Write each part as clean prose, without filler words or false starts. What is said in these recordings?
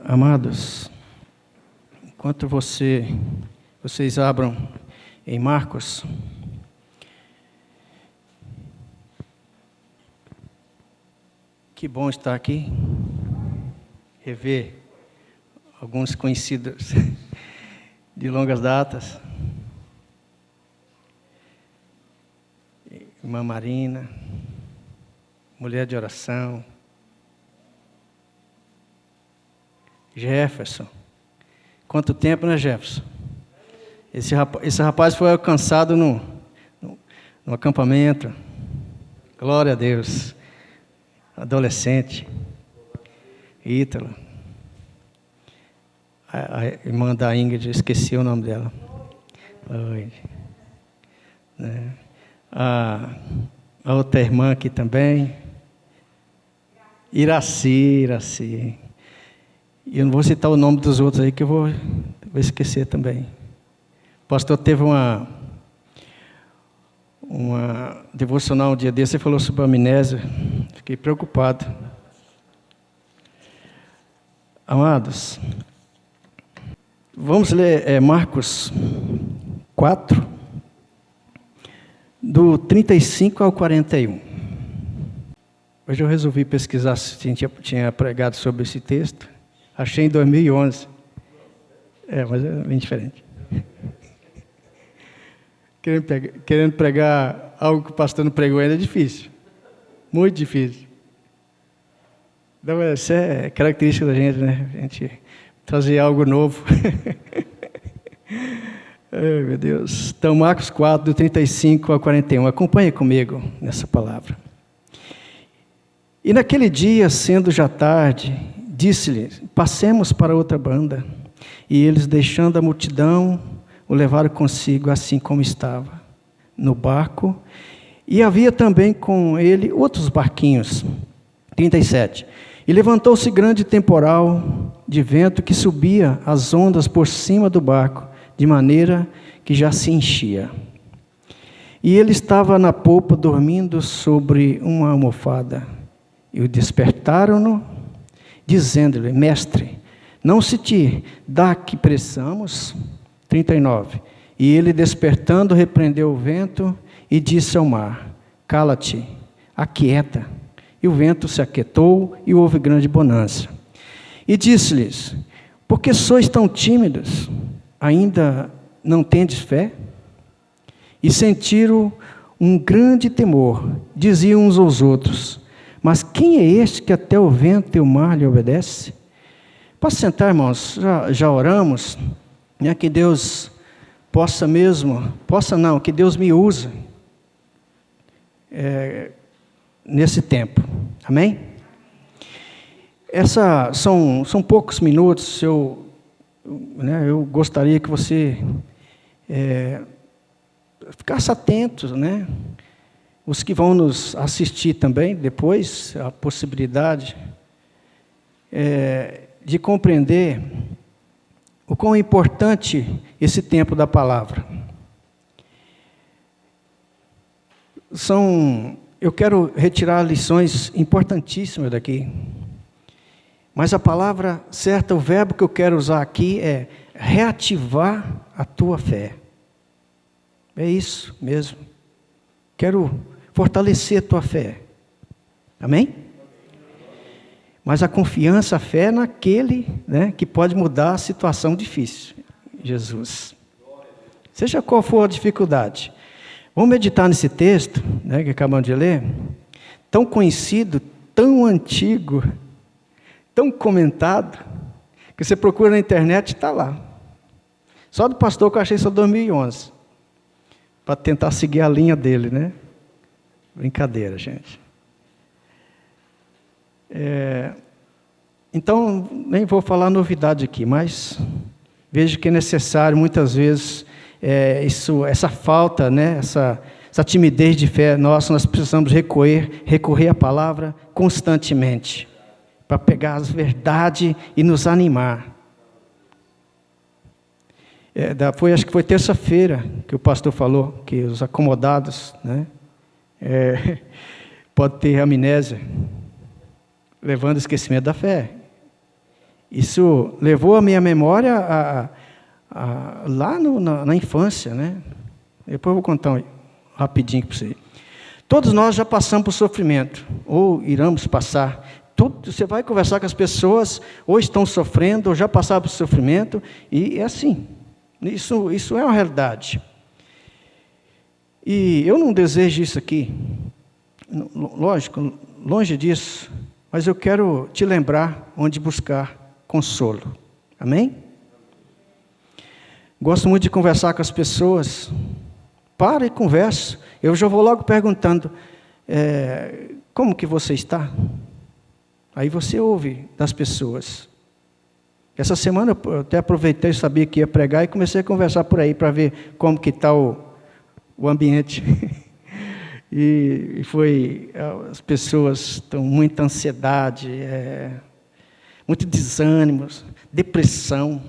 Amados, enquanto vocês abram em Marcos, que bom estar aqui, rever alguns conhecidos de longas datas. Irmã Marina, mulher de oração. Jefferson. Quanto tempo, né, Jefferson? Esse rapaz foi alcançado no acampamento. Glória a Deus. Adolescente. Ítalo. A irmã da Ingrid, esqueci o nome dela. Né? A outra irmã aqui também. Iraci. E eu não vou citar o nome dos outros aí, que eu vou esquecer também. O pastor teve uma devocional um dia desse, e falou sobre a amnésia. Fiquei preocupado. Amados, vamos ler Marcos 4, do 35 ao 41. Hoje eu resolvi pesquisar se tinha pregado sobre esse texto. Achei em 2011. Mas é bem diferente. Querendo pregar algo que o pastor não pregou ainda é difícil. Muito difícil. Então, essa é característica da gente, né? A gente trazer algo novo. Ai, meu Deus. Então, Marcos 4, do 35 ao 41. Acompanhe comigo nessa palavra. E naquele dia, sendo já tarde, disse-lhes: passemos para outra banda. E eles, deixando a multidão, o levaram consigo, assim como estava, no barco. E havia também com ele outros barquinhos. 37. E levantou-se grande temporal de vento que subia as ondas por cima do barco, de maneira que já se enchia. E ele estava na popa, dormindo sobre uma almofada. E o despertaram-no, dizendo-lhe: mestre, não se te dá que pereçamos? 39. E ele, despertando, repreendeu o vento e disse ao mar: cala-te, aquieta. E o vento se aquietou e houve grande bonança. E disse-lhes: por que sois tão tímidos? Ainda não tendes fé? E sentiram um grande temor. Diziam uns aos outros: mas quem é este que até o vento e o mar lhe obedece? Posso sentar, irmãos? Já oramos, né? Que Deus que Deus me use nesse tempo. Amém? São poucos minutos. Eu gostaria que você ficasse atento, né? Os que vão nos assistir também, depois, a possibilidade de compreender o quão importante esse tempo da palavra. Eu quero retirar lições importantíssimas daqui, mas a palavra certa, o verbo que eu quero usar aqui é reativar a tua fé. É isso mesmo. Quero fortalecer a tua fé. Amém? Mas a confiança, a fé é naquele, né, que pode mudar a situação difícil. Jesus. Seja qual for a dificuldade. Vamos meditar nesse texto, né, que acabamos de ler. Tão conhecido, tão antigo, tão comentado, que você procura na internet e está lá. Só do pastor que eu achei só 2011. Para tentar seguir a linha dele, né? Brincadeira, gente. Então, nem vou falar novidade aqui, mas vejo que é necessário, muitas vezes, essa falta, né? Essa timidez de fé nossa, nós precisamos recorrer à palavra constantemente, para pegar as verdades e nos animar. Acho que foi terça-feira que o pastor falou que os acomodados, né, pode ter amnésia, levando ao esquecimento da fé. Isso levou a minha memória lá na infância, né? Depois eu vou contar rapidinho para você. Todos nós já passamos por sofrimento, ou iremos passar. Você vai conversar com as pessoas, ou estão sofrendo, ou já passaram por sofrimento, e é assim. Isso é uma realidade. E eu não desejo isso aqui, lógico, longe disso, mas eu quero te lembrar onde buscar consolo. Amém? Gosto muito de conversar com as pessoas. Para e conversa. Eu já vou logo perguntando, como que você está? Aí você ouve das pessoas. Essa semana eu até aproveitei, sabia que ia pregar e comecei a conversar por aí para ver como que está o ambiente. E as pessoas estão com muita ansiedade, muito desânimo, depressão.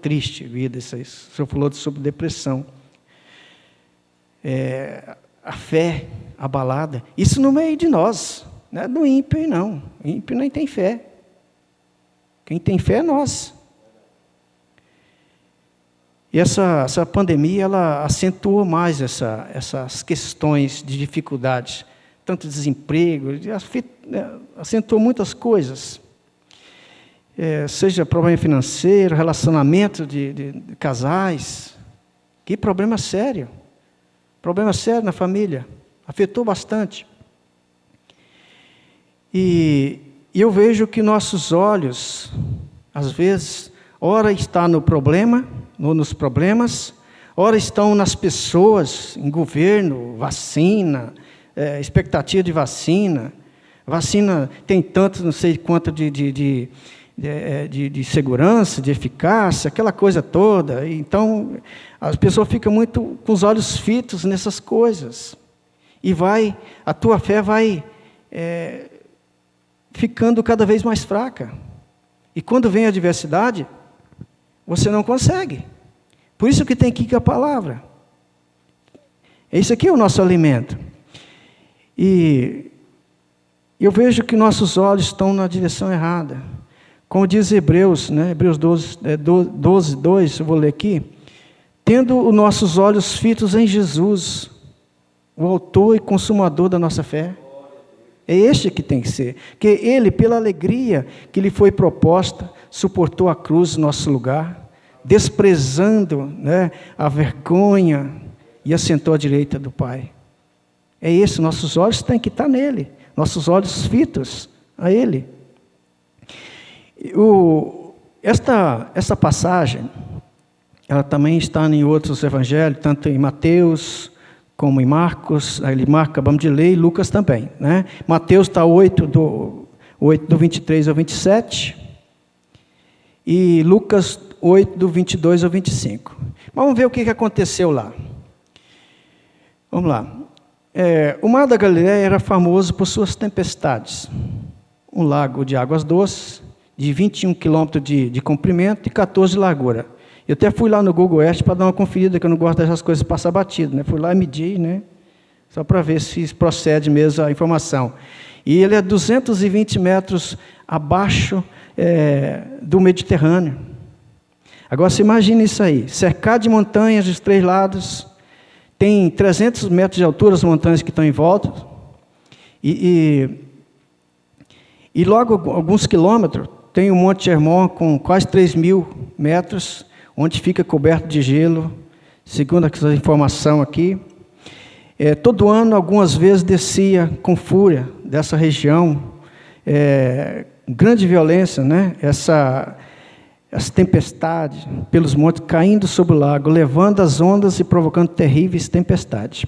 Triste vida isso aí. O senhor falou sobre depressão. A fé abalada. Isso no meio de nós. Não é do ímpio, não. O ímpio nem tem fé. Quem tem fé é nós. E essa pandemia, ela acentuou mais essas questões de dificuldades. Tanto desemprego, acentuou muitas coisas. Seja problema financeiro, relacionamento de casais. Que problema sério. Problema sério na família. Afetou bastante. E eu vejo que nossos olhos, às vezes, ora está no problema, ou nos problemas, ora estão nas pessoas, em governo, vacina, expectativa de vacina. Vacina tem tanto, não sei quanto de segurança, de eficácia, aquela coisa toda. Então, as pessoas ficam muito com os olhos fitos nessas coisas. E a tua fé vai ficando cada vez mais fraca. E quando vem a adversidade, você não consegue. Por isso que tem que ir com a palavra. Esse aqui é o nosso alimento. E eu vejo que nossos olhos estão na direção errada. Como diz Hebreus, né? Hebreus 12, 2, eu vou ler aqui. Tendo os nossos olhos fitos em Jesus, o autor e consumador da nossa fé. É este que tem que ser. Que ele, pela alegria que lhe foi proposta, suportou a cruz no nosso lugar, desprezando, né, a vergonha, e assentou à direita do Pai. É isso, nossos olhos têm que estar nele. Nossos olhos fitos a ele. Esta passagem, ela também está em outros evangelhos, tanto em Mateus, como em Marcos, Marcos acabamos de ler, e Lucas também. Né? Mateus está 8, do 23 ao 27, e Lucas 8, do 22 ao 25. Vamos ver o que aconteceu lá. Vamos lá. O Mar da Galileia era famoso por suas tempestades. Um lago de águas doces, de 21 quilômetros de comprimento e 14 de largura. Eu até fui lá no Google Earth para dar uma conferida, que eu não gosto dessas coisas passar batido, né? Fui lá e medi, né? Só para ver se procede mesmo a informação. E ele é 220 metros abaixo do Mediterrâneo. Agora, você imagina isso aí, cercado de montanhas dos três lados, tem 300 metros de altura as montanhas que estão em volta, e logo alguns quilômetros, tem o Monte Hermon com quase 3.000 metros, onde fica coberto de gelo, segundo essa informação aqui. Todo ano, algumas vezes, descia com fúria dessa região, grande violência, né? Essa tempestade pelos montes, caindo sobre o lago, levando as ondas e provocando terríveis tempestades.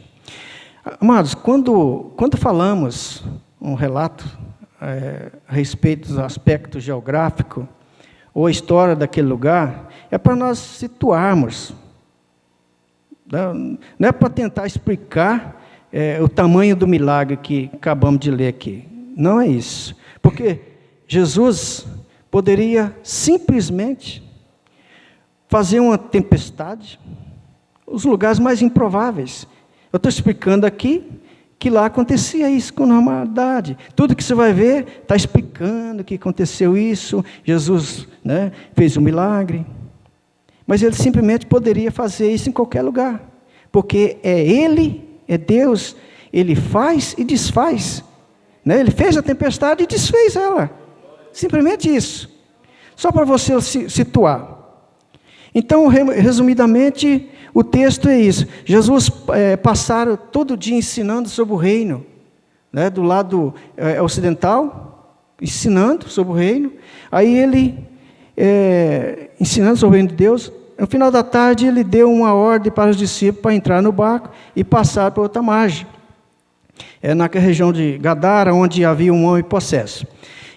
Amados, quando falamos um relato a respeito dos aspectos geográficos, ou a história daquele lugar, é para nós situarmos. Não é para tentar explicar o tamanho do milagre que acabamos de ler aqui. Não é isso. Porque Jesus poderia simplesmente fazer uma tempestade nos lugares mais improváveis. Eu estou explicando aqui que lá acontecia isso com normalidade. Tudo que você vai ver está explicando que aconteceu isso, Jesus, né, fez um milagre. Mas ele simplesmente poderia fazer isso em qualquer lugar, porque é Ele, é Deus, Ele faz e desfaz. Né? Ele fez a tempestade e desfez ela. Simplesmente isso. Só para você se situar. Então, resumidamente, o texto é isso. Jesus passaram todo dia ensinando sobre o reino, né, do lado ocidental, ensinando sobre o reino. Aí ele, ensinando sobre o reino de Deus, no final da tarde ele deu uma ordem para os discípulos para entrar no barco e passar para outra margem. Naquela região de Gadara, onde havia um homem possesso.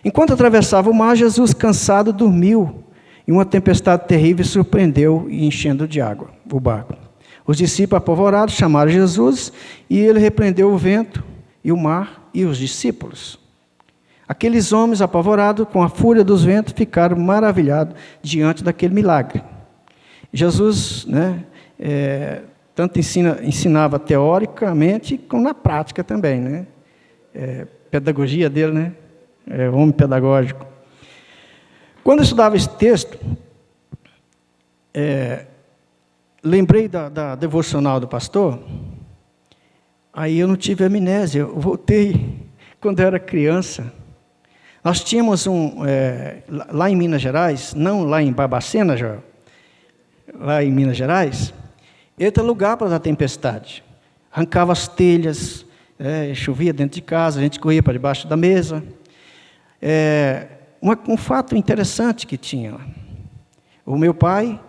Enquanto atravessava o mar, Jesus, cansado, dormiu. E uma tempestade terrível surpreendeu, enchendo de água o barco. Os discípulos apavorados chamaram Jesus e ele repreendeu o vento e o mar e os discípulos. Aqueles homens apavorados com a fúria dos ventos ficaram maravilhados diante daquele milagre. Jesus, né, tanto ensinava teoricamente como na prática também, né? Pedagogia dele, né? Homem pedagógico. Quando eu estudava esse texto, lembrei da devocional do pastor, aí eu não tive amnésia, eu voltei quando eu era criança. Nós tínhamos lá em Minas Gerais, não lá em Barbacena, Joel, lá em Minas Gerais, outro lugar para dar tempestade. Arrancava as telhas, chovia dentro de casa, a gente corria para debaixo da mesa. Um fato interessante que tinha lá. O meu pai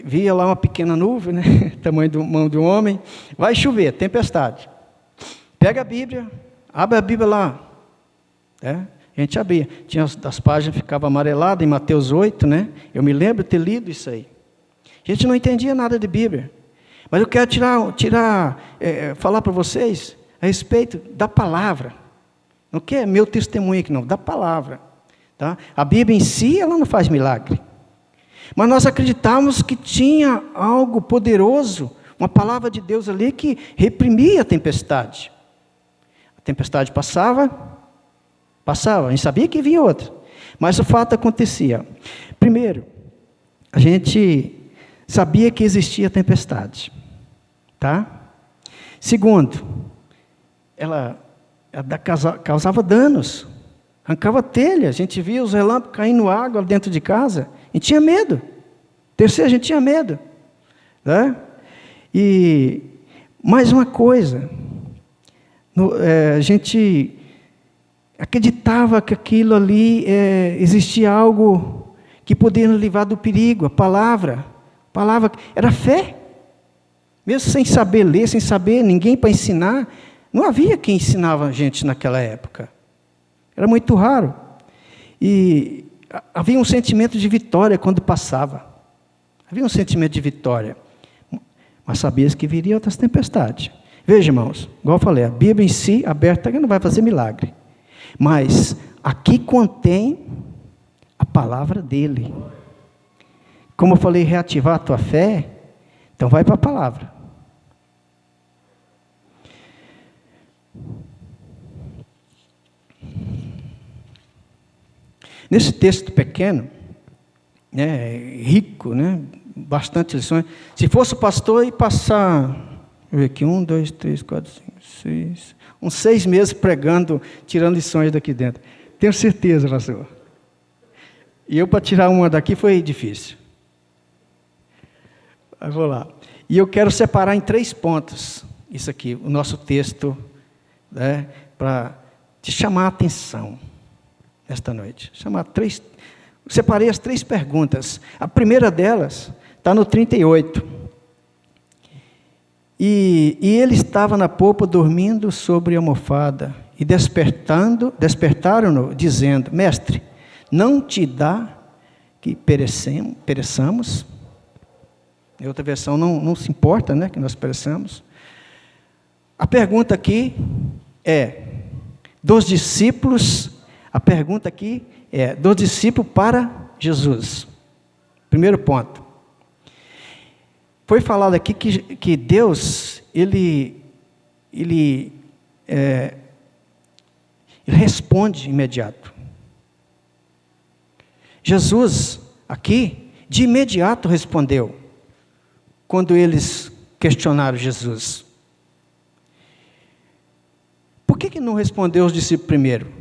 via lá uma pequena nuvem, né, tamanho da mão de um homem, vai chover, tempestade. Pega a Bíblia, abre a Bíblia lá. A gente abria. Tinha as páginas, ficava amarelada em Mateus 8, né? Eu me lembro de ter lido isso aí. A gente não entendia nada de Bíblia. Mas eu quero falar para vocês a respeito da palavra. Não quer meu testemunho aqui, não, da palavra. Tá? A Bíblia em si, ela não faz milagre. Mas nós acreditávamos que tinha algo poderoso, uma palavra de Deus ali que reprimia a tempestade. A tempestade passava, a gente sabia que vinha outra. Mas o fato acontecia. Primeiro, a gente sabia que existia tempestade. Tá? Segundo, ela causava danos, arrancava telha, a gente via os relâmpagos caindo água dentro de casa, a gente tinha medo. Terceiro, a gente tinha medo. Né? E mais uma coisa, a gente acreditava que aquilo ali existia algo que podia nos livrar do perigo, a palavra era fé. Mesmo sem saber ler, sem saber ninguém para ensinar, não havia quem ensinava a gente naquela época. Era muito raro. E havia um sentimento de vitória quando passava. Havia um sentimento de vitória. Mas sabia que viria outras tempestades. Veja, irmãos, igual eu falei, a Bíblia em si, aberta, não vai fazer milagre. Mas aqui contém a palavra dele. Como eu falei, reativar a tua fé, então vai para a palavra. Nesse texto pequeno, né, rico, né, bastante lições. Se fosse o pastor e passar, deixa eu ver aqui, 1, 2, 3, 4, 5, 6, uns 6 meses pregando, tirando lições daqui dentro. Tenho certeza, pastor. E eu, para tirar uma daqui, foi difícil. Mas vou lá. E eu quero separar em 3 pontos, isso aqui, o nosso texto, né, para te chamar a atenção esta noite. Separei as 3 perguntas. A primeira delas está no 38. E ele estava na popa dormindo sobre a almofada, e despertaram-no, dizendo: Mestre, não te dá que pereçamos? Em outra versão, não se importa, né, que nós pereçamos. A pergunta aqui dos discípulos para Jesus. Primeiro ponto. Foi falado aqui que Deus, ele ele responde imediato. Jesus, aqui, de imediato respondeu, quando eles questionaram Jesus. Por que não respondeu os discípulos primeiro?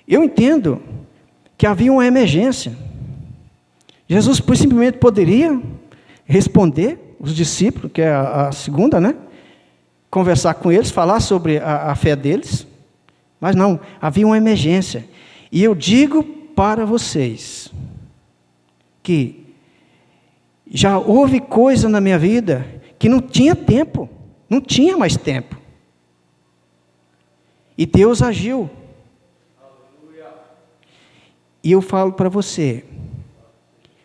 Eu entendo que havia uma emergência. Jesus simplesmente poderia responder os discípulos, que é a segunda, né? Conversar com eles, falar sobre a fé deles. Mas não, havia uma emergência. E eu digo para vocês que já houve coisa na minha vida que não tinha tempo, não tinha mais tempo. E Deus agiu. E eu falo para você,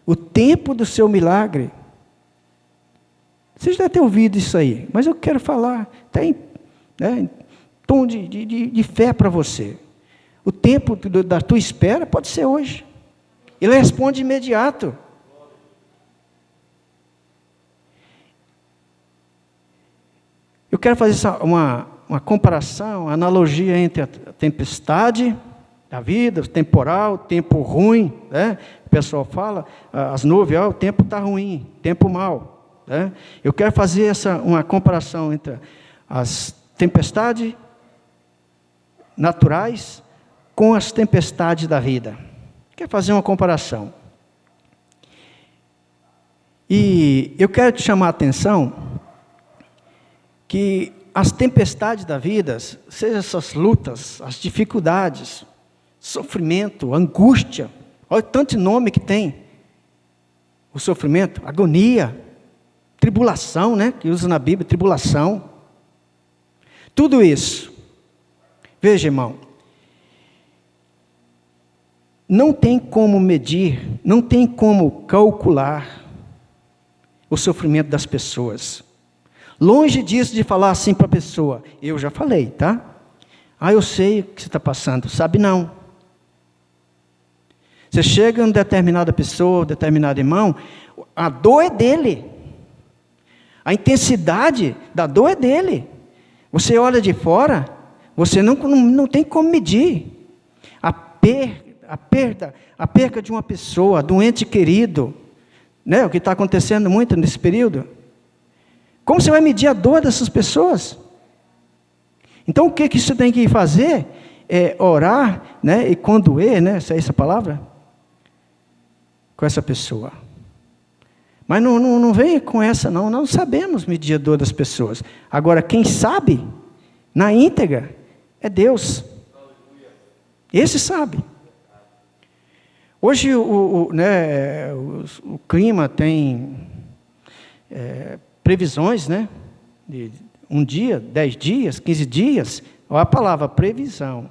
o tempo do seu milagre, você já deve ter ouvido isso aí, mas eu quero falar, em tom de fé para você. O tempo da tua espera pode ser hoje. Ele responde imediato. Eu quero fazer uma comparação, uma analogia entre a tempestade da vida, o temporal, o tempo ruim, né? O pessoal fala, as nuvens, o tempo está ruim, tempo mau. Né? Eu quero fazer uma comparação entre as tempestades naturais com as tempestades da vida. Quero fazer uma comparação. E eu quero te chamar a atenção que as tempestades da vida, sejam essas lutas, as dificuldades, sofrimento, angústia, olha tanto nome que tem o sofrimento, agonia, tribulação, né, que usa na Bíblia, tribulação, tudo isso, veja, irmão, não tem como medir, não tem como calcular o sofrimento das pessoas. Longe disso de falar assim para a pessoa, eu já falei, tá? Eu sei o que você está passando, sabe não. Você chega em determinada pessoa, determinado irmão, a dor é dele. A intensidade da dor é dele. Você olha de fora, você não tem como medir. A perca de uma pessoa, de um ente querido, né? O que está acontecendo muito nesse período. Como você vai medir a dor dessas pessoas? Então, o que você tem que fazer é orar, né? E condoer, né? Essa é essa palavra? Com essa pessoa. Mas não vem com essa, não. Não sabemos medir a dor das pessoas. Agora, quem sabe, na íntegra, é Deus. Esse sabe. Hoje, o clima tem previsões, né? De 1 dia, 10 dias, 15 dias. Olha a palavra, previsão.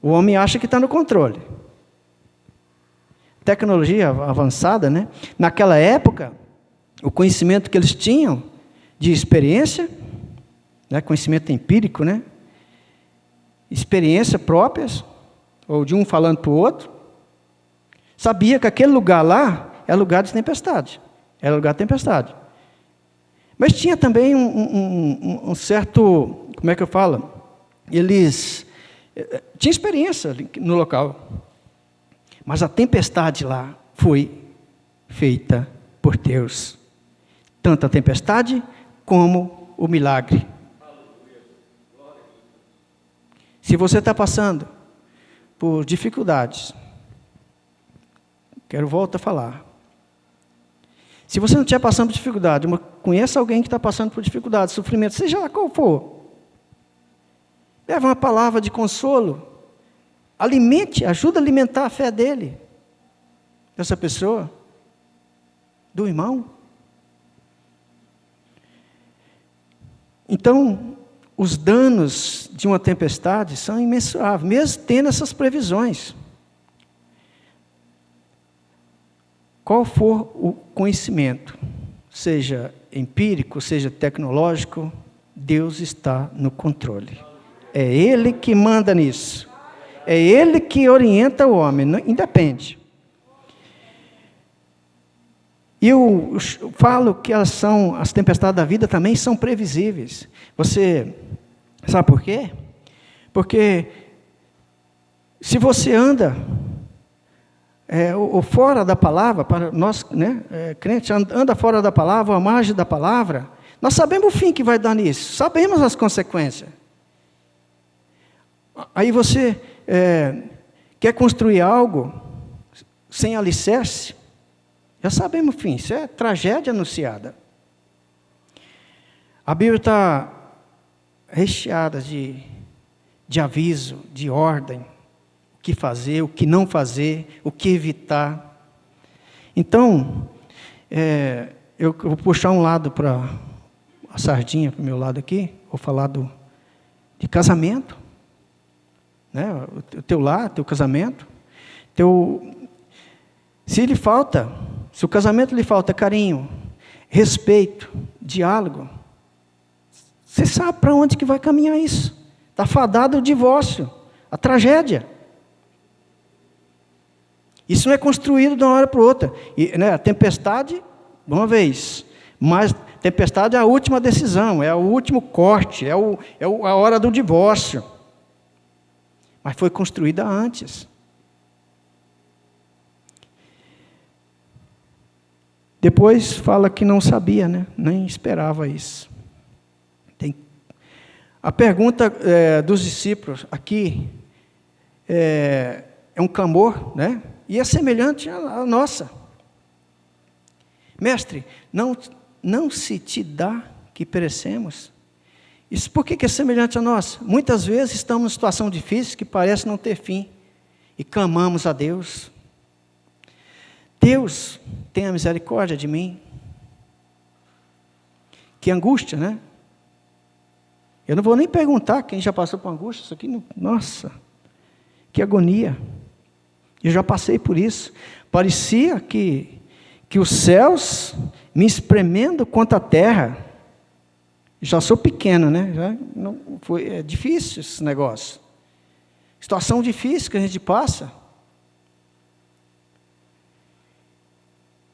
O homem acha que está no controle. Tecnologia avançada, né? Naquela época, o conhecimento que eles tinham de experiência, né? Conhecimento empírico, né? Experiência próprias, ou de um falando para o outro, sabia que aquele lugar lá é lugar de tempestade. Era lugar de tempestade. Mas tinha também um certo, como é que eu falo? Eles tinham experiência no local. Mas a tempestade lá foi feita por Deus. Tanto a tempestade como o milagre. Se você está passando por dificuldades, voltar a falar. Se você não estiver passando por dificuldade, conheça alguém que está passando por dificuldade, sofrimento, seja lá qual for. Leva uma palavra de consolo. Alimente, ajuda a alimentar a fé dele, dessa pessoa, do irmão. Então, os danos de uma tempestade são imensuráveis, mesmo tendo essas previsões. Qual for o conhecimento, seja empírico, seja tecnológico, Deus está no controle. É Ele que manda nisso. É Ele que orienta o homem, não, independe. E eu falo que as tempestades da vida também são previsíveis. Você Sabe por quê? Porque se você anda ou fora da palavra, para nós, né, crentes, anda fora da palavra, ou à margem da palavra, nós sabemos o fim que vai dar nisso, sabemos as consequências. Aí você quer construir algo sem alicerce, já sabemos o fim, isso é tragédia anunciada. A Bíblia está recheada de aviso, de ordem, o que fazer, o que não fazer, o que evitar. Então, eu vou puxar um lado para a sardinha, para o meu lado aqui, vou falar de casamento, né? O teu lar, teu casamento, se o casamento lhe falta carinho, respeito, diálogo, você sabe para onde que vai caminhar isso. Está fadado o divórcio, a tragédia. Isso não é construído de uma hora para outra. E, né, a tempestade, uma vez, mas tempestade é a última decisão, é o último corte, é a hora do divórcio. Mas foi construída antes. Depois fala que não sabia, né? Nem esperava isso. A pergunta dos discípulos aqui é um clamor, né? E é semelhante à nossa. Mestre, não se te dá que perecemos? Isso por que é semelhante à nossa? Muitas vezes estamos em situação difícil que parece não ter fim e clamamos a Deus. Deus, tenha misericórdia de mim. Que angústia, né? Eu não vou nem perguntar quem já passou por angústia, isso aqui, nossa, que agonia. Eu já passei por isso. Parecia que os céus me espremendo contra a terra. Já sou pequeno, né? É difícil esse negócio. Situação difícil que a gente passa.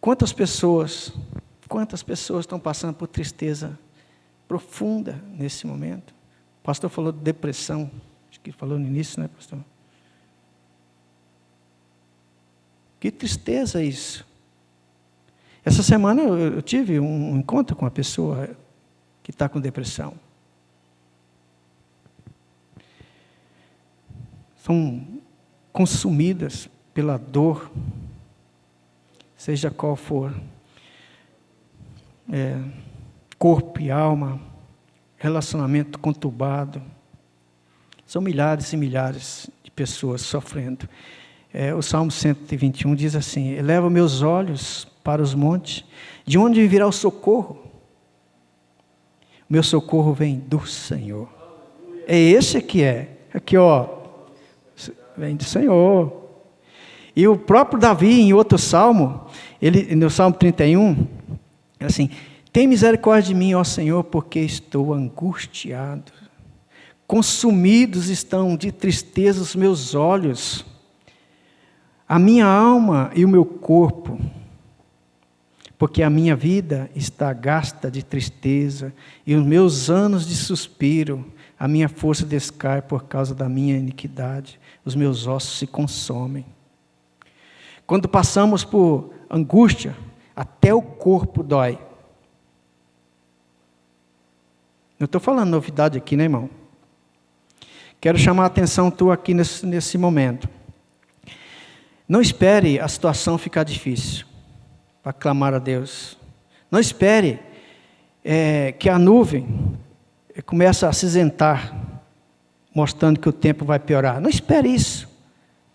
Quantas pessoas estão passando por tristeza profunda nesse momento? O pastor falou de depressão, acho que falou no início, né, pastor? Que tristeza isso. Essa semana eu tive um encontro com uma pessoa que está com depressão. São consumidas pela dor, seja qual for, corpo e alma, relacionamento conturbado. São milhares e milhares de pessoas sofrendo. O Salmo 121 diz assim: eleva meus olhos para os montes, de onde me virá o socorro? O meu socorro vem do Senhor. É esse que é. Aqui, ó, vem do Senhor. E o próprio Davi, em outro salmo, no Salmo 31, assim: tem misericórdia de mim, ó Senhor, porque estou angustiado. Consumidos estão de tristeza os meus olhos, a minha alma e o meu corpo, porque a minha vida está gasta de tristeza, e os meus anos de suspiro, a minha força descai por causa da minha iniquidade, os meus ossos se consomem. Quando passamos por angústia, até o corpo dói. Não estou falando novidade aqui, né, irmão? Quero chamar a atenção tua aqui nesse momento. Não espere a situação ficar difícil para clamar a Deus. Não espere que a nuvem comece a acinzentar, mostrando que o tempo vai piorar. Não espere isso.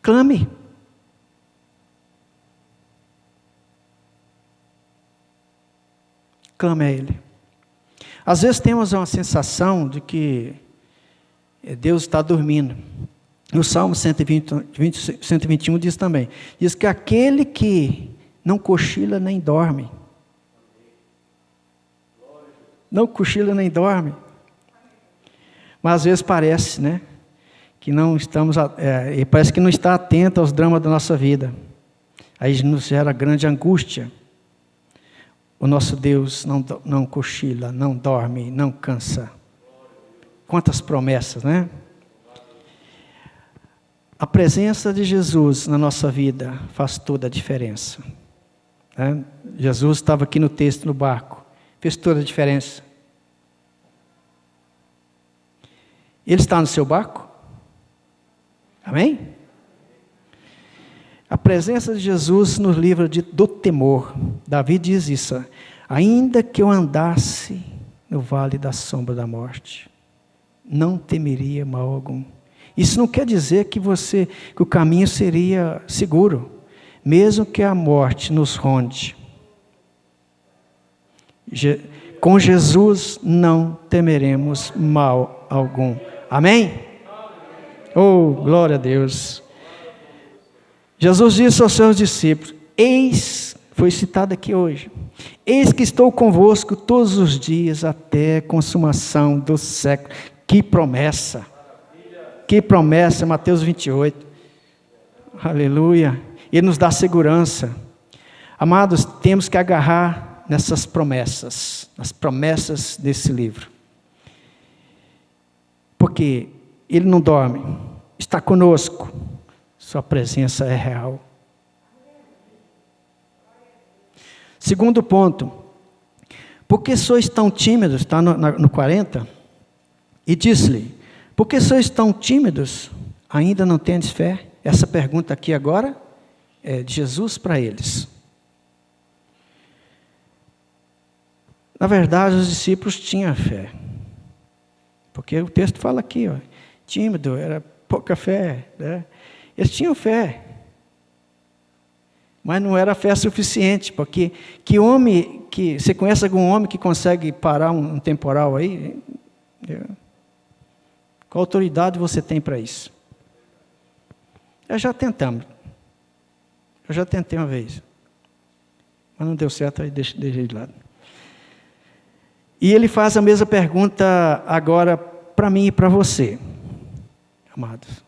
Clame. Clame a Ele. Às vezes temos uma sensação de que Deus está dormindo. No Salmo 121 diz também, diz que aquele que não cochila nem dorme. Não cochila nem dorme. Mas às vezes parece, né, que não estamos, parece que não está atento aos dramas da nossa vida. Aí nos gera grande angústia. O nosso Deus não cochila, não dorme, não cansa. Quantas promessas, né? A presença de Jesus na nossa vida faz toda a diferença. Né? Jesus estava aqui no texto, no barco. Fez toda a diferença. Ele está no seu barco? Amém? A presença de Jesus nos livra do temor. Davi diz isso. Ainda que eu andasse no vale da sombra da morte, não temeria mal algum. Isso não quer dizer que o caminho seria seguro, mesmo que a morte nos ronde. Com Jesus não temeremos mal algum. Amém? Oh, glória a Deus. Jesus disse aos seus discípulos, foi citado aqui hoje, eis que estou convosco todos os dias até a consumação do século. Que promessa! Que promessa, Mateus 28. Aleluia. Ele nos dá segurança. Amados, temos que agarrar nessas promessas, nas promessas desse livro. Porque Ele não dorme, está conosco, sua presença é real. Segundo ponto, por que sois tão tímidos? Está no 40. E disse-lhe, por que sois tão tímidos? Ainda não tendes fé? Essa pergunta aqui agora é de Jesus para eles. Na verdade, os discípulos tinham fé. Porque o texto fala aqui, tímido, era pouca fé. Né? Eles tinham fé. Mas não era fé suficiente, porque você conhece algum homem que consegue parar um temporal aí? Qual autoridade você tem para isso? Eu já tentei uma vez. Mas não deu certo, aí deixei de lado. E ele faz a mesma pergunta agora para mim e para você, amados.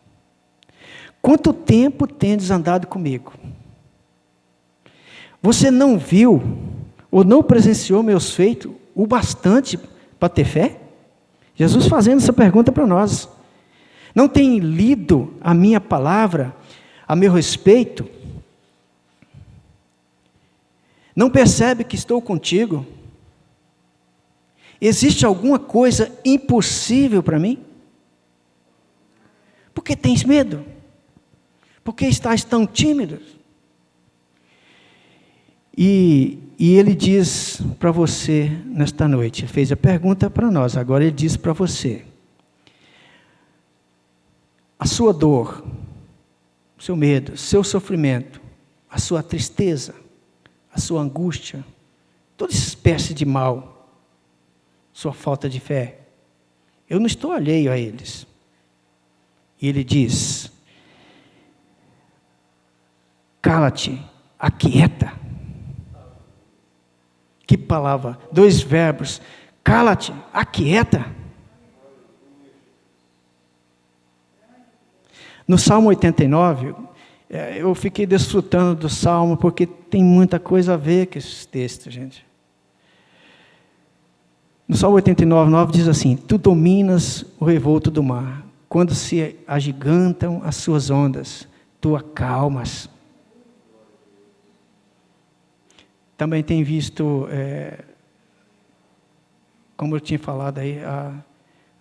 Quanto tempo tendes andado comigo? Você não viu ou não presenciou meus feitos o bastante para ter fé? Jesus fazendo essa pergunta para nós. Não tem lido a minha palavra a meu respeito? Não percebe que estou contigo? Existe alguma coisa impossível para mim? Por que tens medo? Por que estás tão tímido? E ele diz para você nesta noite, ele fez a pergunta para nós, agora ele diz para você, a sua dor, o seu medo, o seu sofrimento, a sua tristeza, a sua angústia, toda espécie de mal, sua falta de fé, eu não estou alheio a eles. E ele diz, cala-te, aquieta. Que palavra, 2 verbos, cala-te, aquieta. No Salmo 89, eu fiquei desfrutando do Salmo, porque tem muita coisa a ver com esses textos, gente. No Salmo 89, 9 diz assim, tu dominas o revolto do mar, quando se agigantam as suas ondas, tu acalmas. Também tem visto, como eu tinha falado aí,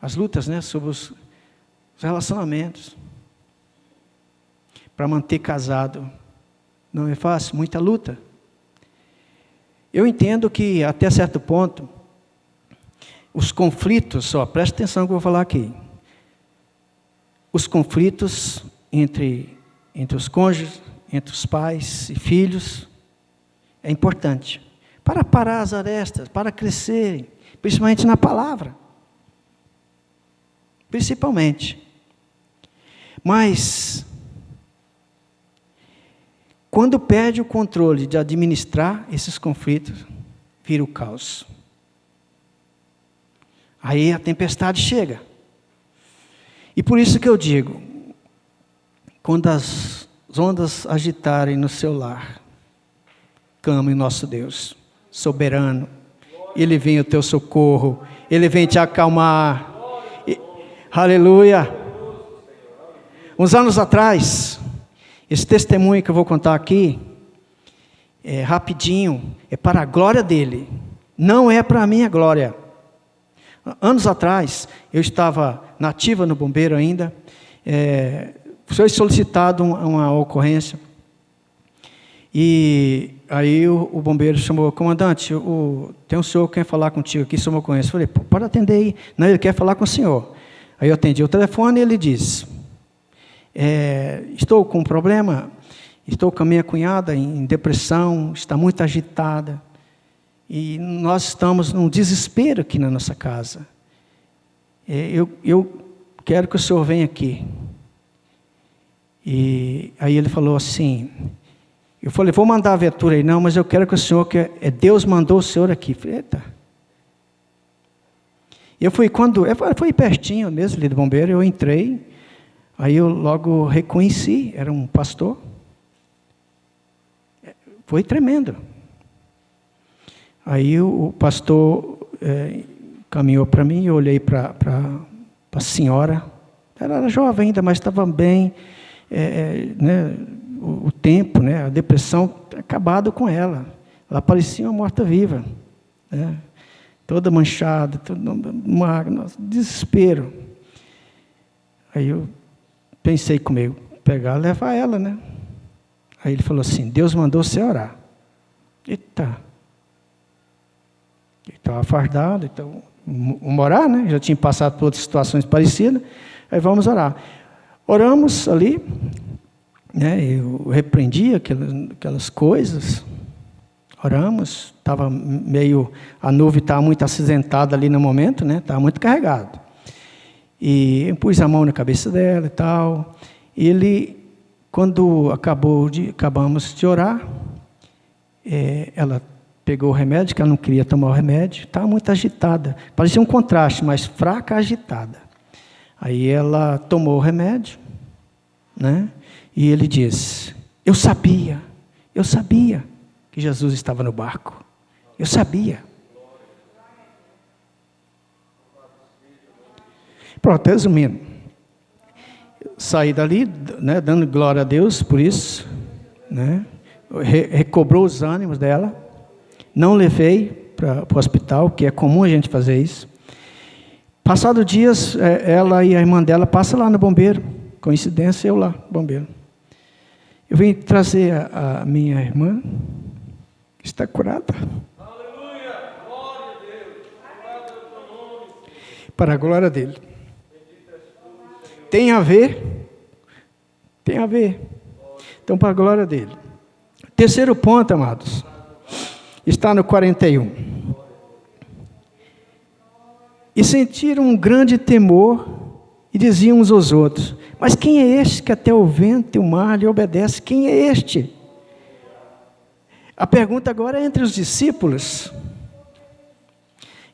as lutas, né, sobre os relacionamentos. Para manter casado, não é fácil, muita luta. Eu entendo que, até certo ponto, os conflitos, presta atenção no que eu vou falar aqui. Os conflitos entre os cônjuges, entre os pais e filhos, é importante. Para parar as arestas, para crescerem, principalmente na palavra. Principalmente. Mas, quando perde o controle de administrar esses conflitos, vira o caos. Aí a tempestade chega. E por isso que eu digo, quando as ondas agitarem no seu lar, clame o nosso Deus, soberano. Ele vem ao teu socorro, Ele vem te acalmar. Aleluia. Uns anos atrás, esse testemunho que eu vou contar aqui, rapidinho, é para a glória dele, não é para a minha glória. Anos atrás, eu estava na ativa no bombeiro ainda, foi solicitado uma ocorrência, e aí o bombeiro chamou: comandante, tem um senhor que quer falar contigo aqui sobre uma ocorrência. Eu falei: pode atender aí. Não, ele quer falar com o senhor. Aí eu atendi o telefone e ele disse: estou com um problema, estou com a minha cunhada em depressão, está muito agitada, e nós estamos num desespero aqui na nossa casa. Eu quero que o senhor venha aqui. E aí ele falou assim, eu falei: vou mandar a viatura aí. Não, mas eu quero que o senhor, Deus mandou o senhor aqui. Eu falei: eita. Eu fui pertinho mesmo ali do bombeiro, eu entrei, aí eu logo reconheci, era um pastor. Foi tremendo. Aí o pastor caminhou para mim, eu olhei para a senhora, ela era jovem ainda, mas estava bem, né, o tempo, né, a depressão acabado com ela. Ela parecia uma morta-viva, né, toda manchada, toda magna, desespero. Aí eu pensei comigo: pegar, levar ela, né? Aí ele falou assim: Deus mandou você orar. Eita. Ele estava fardado, então, vamos orar, né? Já tinha passado por outras situações parecidas. Aí vamos orar. Oramos ali, né? Eu repreendi aquelas coisas. Oramos, a nuvem estava muito acinzentada ali no momento, né? Estava muito carregado. E eu pus a mão na cabeça dela e tal. E quando acabamos de orar, ela pegou o remédio, que ela não queria tomar o remédio, estava muito agitada. Parecia um contraste, mas fraca, agitada. Aí ela tomou o remédio, né? E ele disse: eu sabia que Jesus estava no barco. Eu sabia. Pronto, resumindo. Saí dali, né, dando glória a Deus por isso, né? Recobrou os ânimos dela. Não levei para o hospital, que é comum a gente fazer isso. Passados dias, ela e a irmã dela passam lá no bombeiro. Coincidência, eu lá, bombeiro. Eu vim trazer a minha irmã, que está curada. Aleluia! Glória a Deus! Para a glória dele. Tem a ver. Então, para a glória dele. Terceiro ponto, amados, está no 41. E sentiram um grande temor e diziam uns aos outros: mas quem é este que até o vento e o mar lhe obedece? Quem é este? A pergunta agora é entre os discípulos.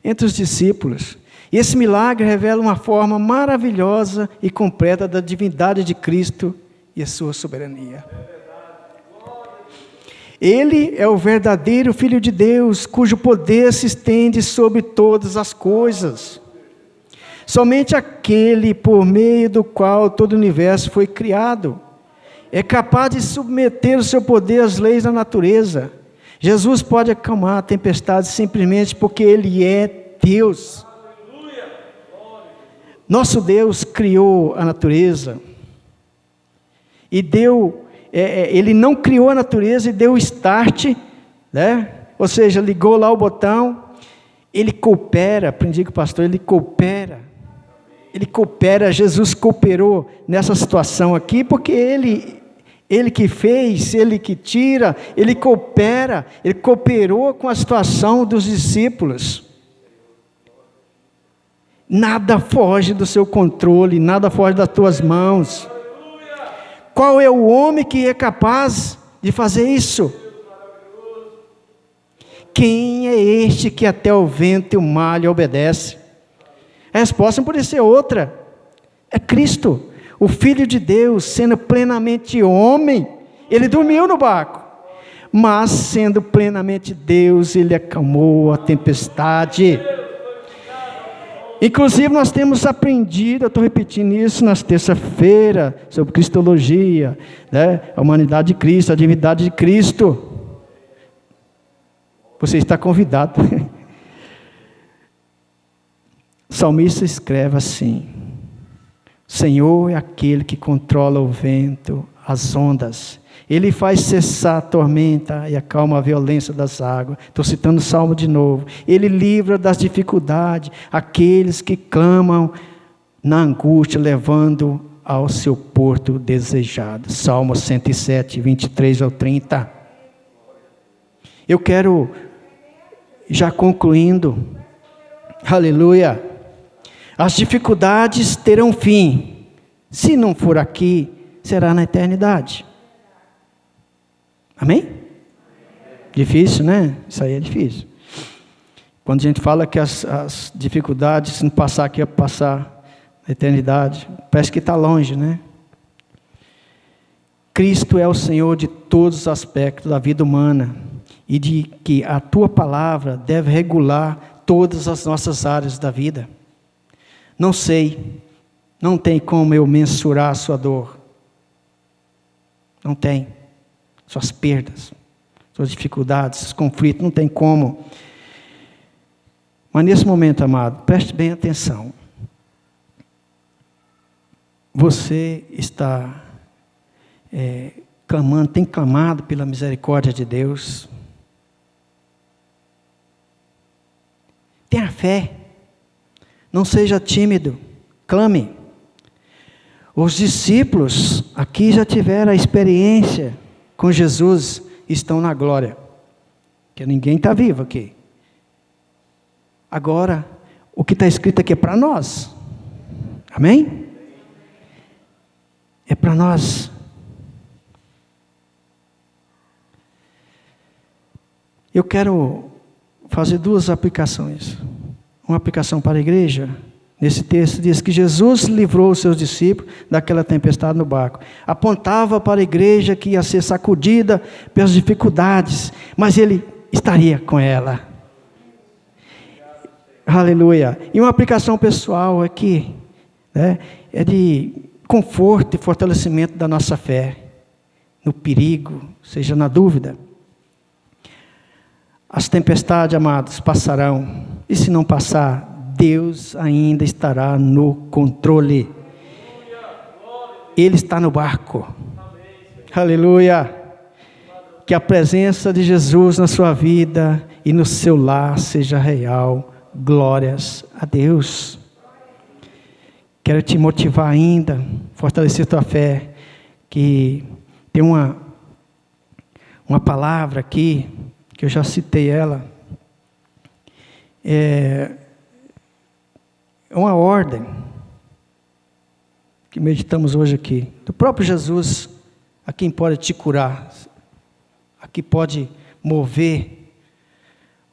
Entre os discípulos. E esse milagre revela uma forma maravilhosa e completa da divindade de Cristo e a sua soberania. Ele é o verdadeiro Filho de Deus, cujo poder se estende sobre todas as coisas. Somente aquele por meio do qual todo o universo foi criado é capaz de submeter o seu poder às leis da natureza. Jesus pode acalmar a tempestade simplesmente porque Ele é Deus. Nosso Deus criou a natureza e Ele não criou a natureza e deu o start, né? Ou seja, ligou lá o botão. Ele coopera, aprendi com o pastor, Ele coopera, Jesus cooperou nessa situação aqui, porque Ele que fez, Ele que tira, Ele coopera, Ele cooperou com a situação dos discípulos. Nada foge do seu controle, nada foge das tuas mãos. Qual é o homem que é capaz de fazer isso? Quem é este que até o vento e o mar lhe obedece? A resposta não pode ser outra. É Cristo, o Filho de Deus, sendo plenamente homem. Ele dormiu no barco, mas sendo plenamente Deus, Ele acalmou a tempestade. Inclusive, nós temos aprendido, eu estou repetindo isso nas terça-feira, sobre cristologia, né? A humanidade de Cristo, a divindade de Cristo. Você está convidado. O salmista escreve assim: Senhor é aquele que controla o vento, as ondas. Ele faz cessar a tormenta e acalma a violência das águas. Estou citando o Salmo de novo. Ele livra das dificuldades aqueles que clamam na angústia, levando ao seu porto desejado. Salmo 107, 23 ao 30. Eu quero, já concluindo, aleluia, as dificuldades terão fim. Se não for aqui, será na eternidade. Amém? Difícil, né? Isso aí é difícil. Quando a gente fala que as dificuldades, se não passar aqui, é passar na eternidade, parece que está longe, né? Cristo é o Senhor de todos os aspectos da vida humana e de que a tua palavra deve regular todas as nossas áreas da vida. Não sei, não tem como eu mensurar a sua dor. Não tem. Suas perdas, suas dificuldades, seus conflitos, não tem como. Mas nesse momento, amado, preste bem atenção. Você está clamando, tem clamado pela misericórdia de Deus. Tenha fé. Não seja tímido. Clame. Os discípulos aqui já tiveram a experiência com Jesus, estão na glória. Que ninguém está vivo aqui. Agora, o que está escrito aqui é para nós. Amém? É para nós. Eu quero fazer duas aplicações. Uma aplicação para a igreja. Nesse texto diz que Jesus livrou os seus discípulos daquela tempestade no barco. Apontava para a igreja que ia ser sacudida pelas dificuldades, mas ele estaria com ela. Aleluia. E uma aplicação pessoal aqui, né, é de conforto e fortalecimento da nossa fé, no perigo, seja na dúvida. As tempestades, amados, passarão, e se não passar, Deus ainda estará no controle. Ele está no barco. Aleluia. Que a presença de Jesus na sua vida e no seu lar seja real. Glórias a Deus. Quero te motivar ainda, fortalecer tua fé, que tem uma palavra aqui, que eu já citei ela, é uma ordem que meditamos hoje aqui, do próprio Jesus, a quem pode te curar, a que pode mover,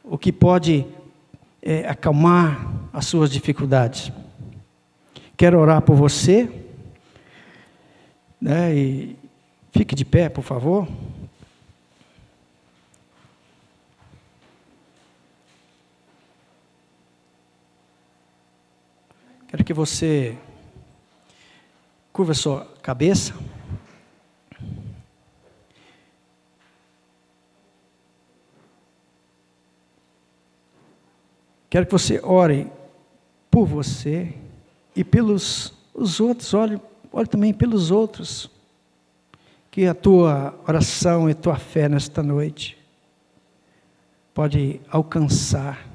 o que pode acalmar as suas dificuldades. Quero orar por você, né, e fique de pé, por favor. Quero que você curva a sua cabeça. Quero que você ore por você e pelos os outros. Ore também pelos outros. Que a tua oração e a tua fé nesta noite pode alcançar